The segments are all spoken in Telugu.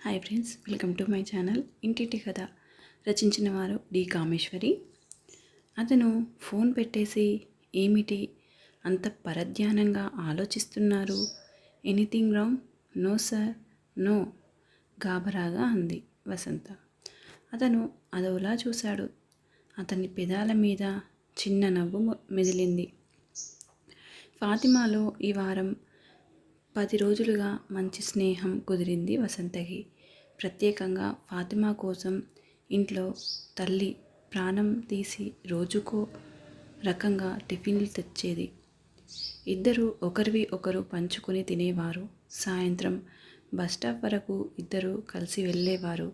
Hi friends, welcome to my channel. ఇంటింటి కథ. రచించిన వారు డి కామేశ్వరి. అతను ఫోన్ పెట్టేసి, ఏమిటి అంత పరధ్యానంగా ఆలోచిస్తున్నారు? Anything wrong? No sir, no, గాబరాగా అంది వసంత. అతను అదోలా చూశాడు. అతని పెదాల మీద చిన్న నవ్వు మెదిలింది. ఫాతిమాలో ఈ వారం 10 రోజులుగా మంచి స్నేహం కుదిరింది వసంతకి. ప్రత్యేకంగా ఫాతిమా కోసం ఇంట్లో తల్లి ప్రాణం తీసి రోజుకో రకంగా టిఫిన్లు తెచ్చేది. ఇద్దరు ఒకరివి ఒకరు పంచుకొని తినేవారు. సాయంత్రం బస్టాప్ వరకు ఇద్దరు కలిసి వెళ్ళేవారు.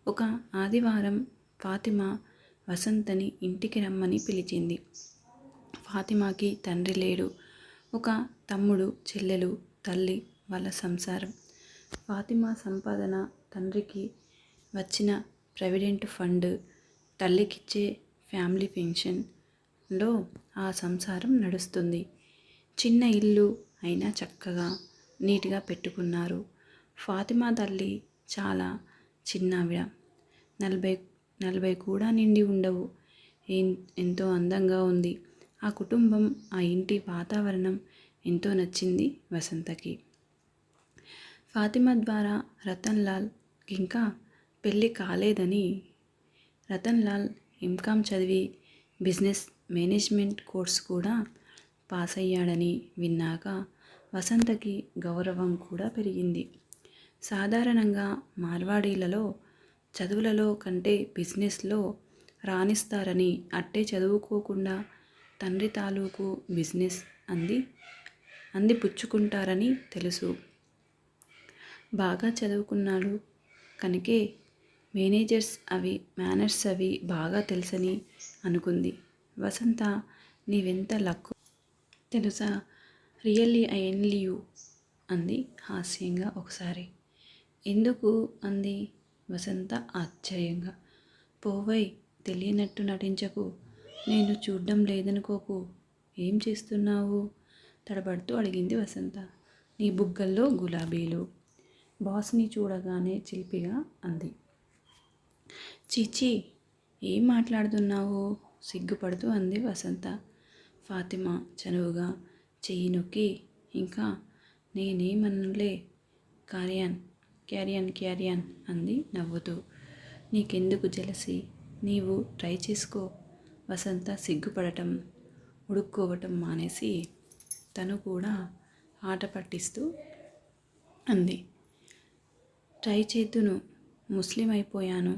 ఒక ఆదివారం ఫాతిమా వసంతని ఇంటికి రమ్మని పిలిచింది. ఫాతిమాకి తండ్రి లేడు. ఒక తమ్ముడు, చెల్లెలు, తల్లి, వాళ్ళ సంసారం. ఫాతిమా సంపాదన, తండ్రికి వచ్చిన ప్రావిడెంట్ ఫండ్, తల్లికిచ్చే ఫ్యామిలీ పెన్షన్లో ఆ సంసారం నడుస్తుంది. చిన్న ఇల్లు అయినా చక్కగా నీట్గా పెట్టుకున్నారు. ఫాతిమా తల్లి చాలా చిన్నావిడ. 40 కూడా నిండి ఉండవు. ఎంతో అందంగా ఉంది. ఆ కుటుంబం, ఆ ఇంటి వాతావరణం ఎంతో నచ్చింది వసంతకి. ఫాతిమా ద్వారా రతన్ లాల్ ఇంకా పెళ్ళి కాలేదని, రతన్ లాల్ ఎంకామ్ చదివి బిజినెస్ మేనేజ్మెంట్ కోర్స్ కూడా పాస్ అయ్యాడని విన్నాక వసంతకి గౌరవం కూడా పెరిగింది. సాధారణంగా మార్వాడీలలో చదువులలో కంటే బిజినెస్లో రాణిస్తారని అట్టే చదువుకోకుండా తండ్రి తాలూకు బిజినెస్ అందిపుచ్చుకుంటారని తెలుసు. బాగా చదువుకున్నాడు కనుకే మేనర్స్ అవి బాగా తెలుసని అనుకుంది. వసంత, నీవెంత లక్కు తెలుసా? రియల్లీ ఐ ఎన్వీ యూ అంది హాస్యంగా ఒకసారి. ఎందుకు అంది వసంత ఆశ్చర్యంగా. పోవై, తెలియనట్టు నటించకు. నేను చూడ్డం లేదనుకోకు. ఏం చేస్తున్నావు? తడబడుతూ అడిగింది వసంత. నీ బుగ్గల్లో గులాబీలు. బాస్ని చూడగానే చిలిపిగా అంది. చీచీ, ఏం మాట్లాడుతున్నావు? సిగ్గుపడుతూ అంది వసంత. ఫాతిమా చనువుగా చెయ్యి నొక్కి, ఇంకా నేనేమనలే, క్యారియన్ అంది నవ్వుతూ. నీకెందుకు జెలసీ? నీవు ట్రై చేసుకో. వసంత సిగ్గుపడటం, ఉడుక్కోవటం మానేసి తను కూడా ఆట పట్టిస్తూ అంది. ట్రై చేతును, ముస్లిం అయిపోయాను.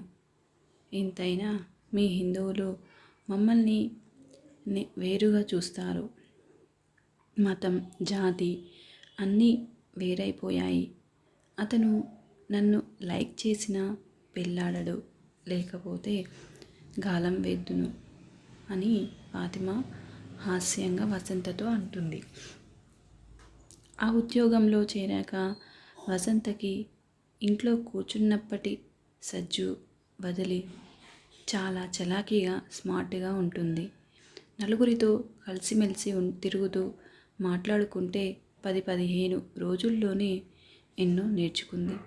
ఇంతైనా మీ హిందువులు మమ్మల్ని వేరుగా చూస్తారు. మతం, జాతి అన్నీ వేరైపోయాయి. అతను నన్ను లైక్ చేసినా పెళ్ళాడడు, లేకపోతే గాలం వేద్దును అని ఫాతిమా హాస్యంగా వసంతతో అంటుంది. ఆ ఉద్యోగంలో చేరాక వసంతకి ఇంట్లో కూర్చున్నప్పటి సజ్జు వదిలి చాలా చలాకీగా, స్మార్ట్గా ఉంటుంది. నలుగురితో కలిసిమెలిసి తిరుగుతూ మాట్లాడుకుంటే 10-15 రోజుల్లోనే ఎన్నో నేర్చుకుంది.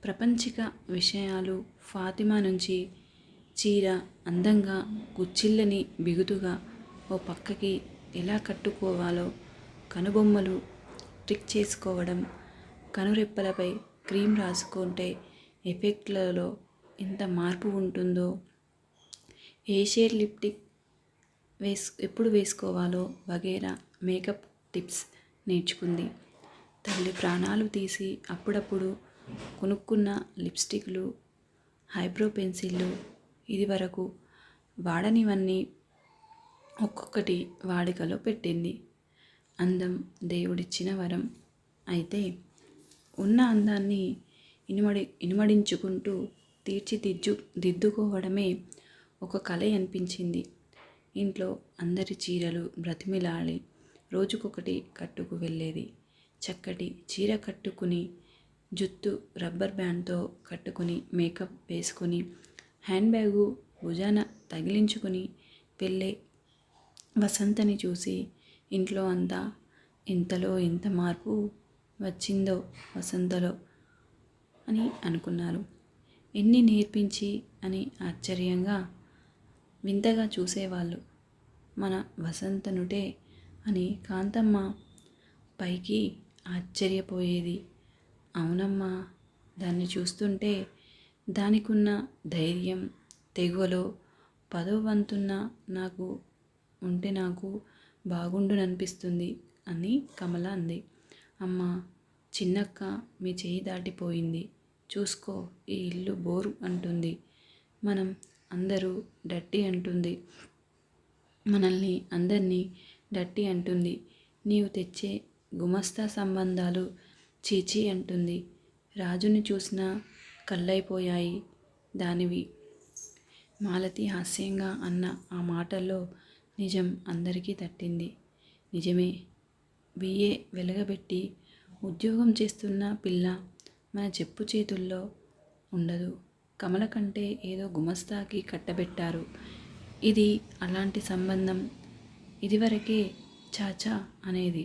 ప్రపంచిక విషయాలు ఫాతిమా నుంచి చీర అందంగా కుచ్చిళ్ళని బిగుతుగా ఓ పక్కకి ఎలా కట్టుకోవాలో, కనుబొమ్మలు ట్రిక్ చేసుకోవడం, కనురెప్పలపై క్రీమ్ రాసుకుంటే ఎఫెక్ట్లలో ఎంత మార్పు ఉంటుందో, ఏ షేడ్ లిప్టిక్ ఎప్పుడు వేసుకోవాలో వగేరా మేకప్ టిప్స్ నేర్చుకుంది. తల్లి ప్రాణాలు తీసి అప్పుడప్పుడు కొనుక్కున్న లిప్స్టిక్లు, ఐబ్రో పెన్సిళ్ళు, ఇదివరకు వాడనివన్నీ ఒక్కొక్కటి వాడికలో పెట్టింది. అందం దేవుడిచ్చిన వరం. అయితే ఉన్న అందాన్ని ఇనుమడించుకుంటూ తీర్చిదిద్దుకోవడమే ఒక కళ అనిపించింది. ఇంట్లో అందరి చీరలు బ్రతిమిలాడి రోజుకొకటి కట్టుకు వెళ్ళేది. చక్కటి చీర కట్టుకుని, జుత్తు రబ్బర్ బ్యాండ్తో కట్టుకుని, మేకప్ వేసుకుని, హ్యాండ్ బ్యాగు భుజాన తగిలించుకుని వెళ్ళే వసంతని చూసి ఇంట్లో అంతా ఎంత మార్పు వచ్చిందో వసంతలో అని అనుకున్నారు. ఎన్ని నేర్పించి అని ఆశ్చర్యంగా వింతగా చూసేవాళ్ళు. మన వసంతనుటే అని కాంతమ్మ పైకి ఆశ్చర్యపోయేది. అవునమ్మా, దాన్ని చూస్తుంటే దానికున్న ధైర్యం, తెగువలో 10వ వంతున్న నాకు ఉంటే నాకు బాగుండుననిపిస్తుంది అని కమల అంది. అమ్మ, చిన్నక్క మీ చేయి దాటిపోయింది. చూసుకో, ఈ ఇల్లు బోరు అంటుంది. మనం అందరూ డట్టి అంటుంది. మనల్ని అందరినీ డట్టి అంటుంది. నీవు తెచ్చే గుమస్తా సంబంధాలు చీచీ అంటుంది. రాజుని చూసినా కళ్ళైపోయాయి దానివి. మాలతి హాస్యంగా అన్న ఆ మాటల్లో నిజం అందరికీ తట్టింది. నిజమే, బిఏ వెలగబెట్టి ఉద్యోగం చేస్తున్న పిల్ల మన చెప్పు చేతుల్లో ఉండదు. కమల కంటే ఏదో గుమస్తాకి కట్టబెట్టారు. ఇది అలాంటి సంబంధం. ఇదివరకే చాచా అనేది,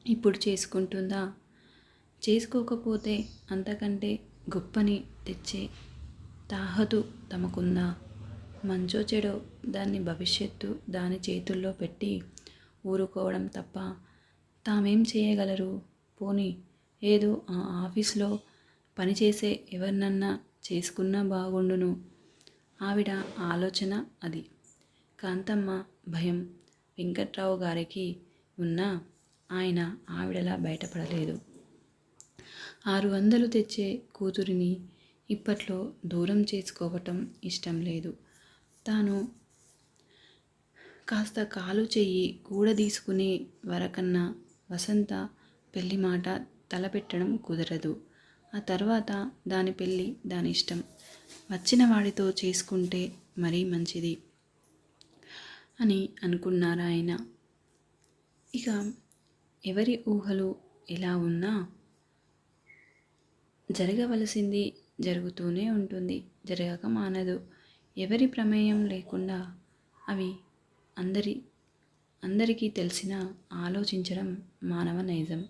ఇప్పుడు చేసుకుంటుందా? చేసుకోకపోతే అంతకంటే గొప్పని తెచ్చే తాహతు తమకుందా? మంచో చెడో దాని భవిష్యత్తు దాని చేతుల్లో పెట్టి ఊరుకోవడం తప్ప తామేం చేయగలరు? పోనీ ఏదో ఆ ఆఫీస్లో పనిచేసే ఎవరినన్నా చేసుకున్నా బాగుండును. ఆవిడ ఆలోచన అది. కాంతమ్మ భయం వెంకట్రావు గారికి ఉన్నా ఆయన ఆవిడలా బయటపడలేదు. 600 తెచ్చే కూతురిని ఇప్పట్లో దూరం చేసుకోవటం ఇష్టం లేదు. తాను కాస్త కాలు చెయ్యి కూడదీసుకునే వరకన్నా వసంత పెళ్లి మాట తలపెట్టడం కుదరదు. ఆ తర్వాత దాని పెళ్ళి దాని ఇష్టం. వచ్చిన వాడితో చేసుకుంటే మరీ మంచిది అని అనుకున్నారాయన. ఇక ఎవరి ఊహలు ఎలా ఉన్నా జరగవలసింది జరుగుతూనే ఉంటుంది, జరగక మానదు. ఎవరి ప్రమేయం లేకుండా అవి అందరికీ తెలిసిన ఆలోచించడం మానవ నైజం.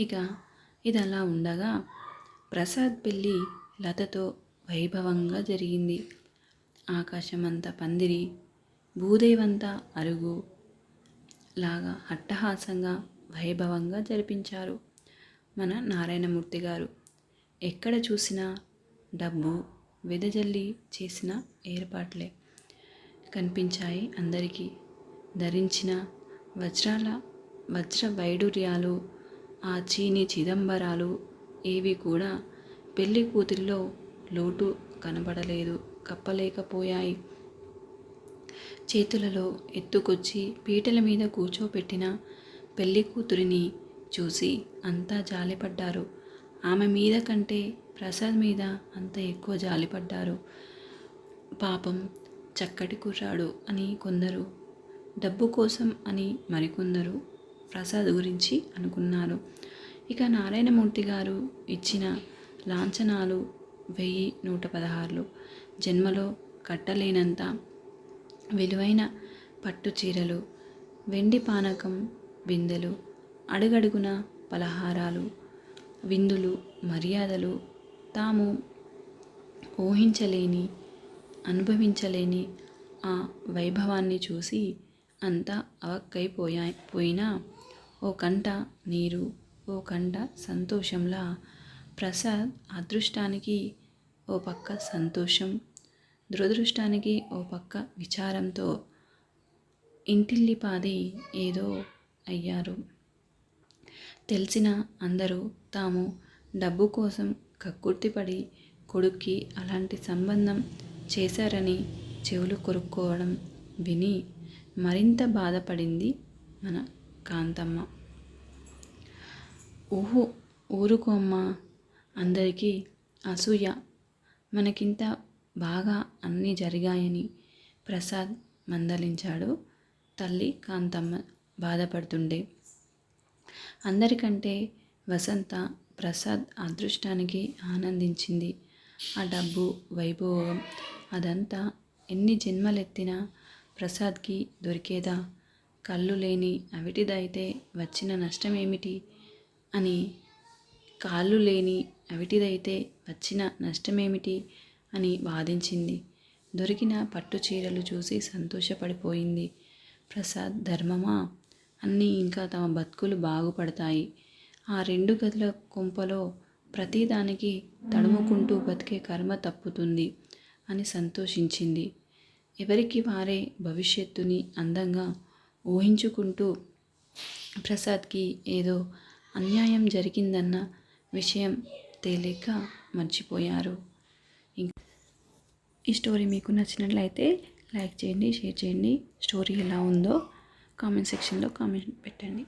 ఇక ఇది అలా ఉండగా ప్రసాద్ పెళ్ళి లతతో వైభవంగా జరిగింది. ఆకాశమంతా పందిరి, భూదేవంతా అరుగు లాగా అట్టహాసంగా వైభవంగా జరిపించారు మన నారాయణమూర్తి గారు. ఎక్కడ చూసినా డబ్బు వెదజల్లి చేసిన ఏర్పాట్లే కనిపించాయి అందరికీ. ధరించిన వజ్ర వైడూర్యాలు, ఆ చీని చిదంబరాలు ఏవి కూడా పెళ్లి కూతురిలో లోటు కనబడలేదు, కప్పలేకపోయాయి. చేతులలో ఎత్తుకొచ్చి పీటల మీద కూర్చోపెట్టిన పెళ్లి కూతురిని చూసి అంతా జాలిపడ్డారు. ఆమె మీద కంటే ప్రసాద్ మీద అంత ఎక్కువ జాలిపడ్డారు. పాపం, చక్కటి కుర్రాడు అని కొందరు, డబ్బు కోసం అని మరికొందరు ప్రసాద్ గురించి అనుకున్నారు. ఇక నారాయణమూర్తి గారు ఇచ్చిన లాంఛనాలు 1116. జన్మలో కట్టలేనంత విలువైన పట్టు చీరలు, వెండి పానకం బిందెలు, అడుగడుగున పలహారాలు, విందులు, మర్యాదలు, తాము ఊహించలేని అనుభవించలేని ఆ వైభవాన్ని చూసి అంతా పోయినా ఓ కంట నీరు, ఓ కంట సంతోషంలా ప్రసాద్ అదృష్టానికి ఓ పక్క సంతోషం, దురదృష్టానికి ఓ పక్క విచారంతో ఇంటిల్లిపాది ఏదో అయ్యారు. తెలిసిన అందరూ తాము డబ్బు కోసం కక్కుర్తిపడి కొడుక్కి అలాంటి సంబంధం చేశారని చెవులు కొరుక్కోవడం విని మరింత బాధపడింది మన కాంతమ్మ. ఊరుకోమ్మా, అందరికీ అసూయ, మనకింత బాగా అన్నీ జరిగాయని ప్రసాద్ మందలించాడు. తల్లి కాంతమ్మ బాధపడుతుండే. అందరికంటే వసంత ప్రసాద్ అదృష్టానికి ఆనందించింది. ఆ డబ్బు, వైభోగం అదంతా ఎన్ని జన్మలెత్తినా ప్రసాద్కి దొరికేదా? కళ్ళు లేని అవిటిదైతే వచ్చిన నష్టమేమిటి అని కాళ్ళు లేని అవిటిదైతే వచ్చిన నష్టమేమిటి అని వాదించింది. దొరికిన పట్టు చీరలు చూసి సంతోషపడిపోయింది. ప్రసాద్, ధర్మమా, అన్నీ ఇంకా తమ బతుకులు బాగుపడతాయి. ఆ 2 గదుల కొంపలో ప్రతిదానికి తడుముకుంటూ బతికే కర్మ తప్పుతుంది అని సంతోషించింది. ఎవరికి వారే భవిష్యత్తుని అందంగా ఊహించుకుంటూ ప్రసాద్కి ఏదో అన్యాయం జరిగిందన్న విషయం తేలిక మర్చిపోయారు. ఈ స్టోరీ మీకు నచ్చినట్లయితే లైక్ చేయండి, షేర్ చేయండి. స్టోరీ ఎలా ఉందో కామెంట్ సెక్షన్లో కామెంట్ పెట్టండి.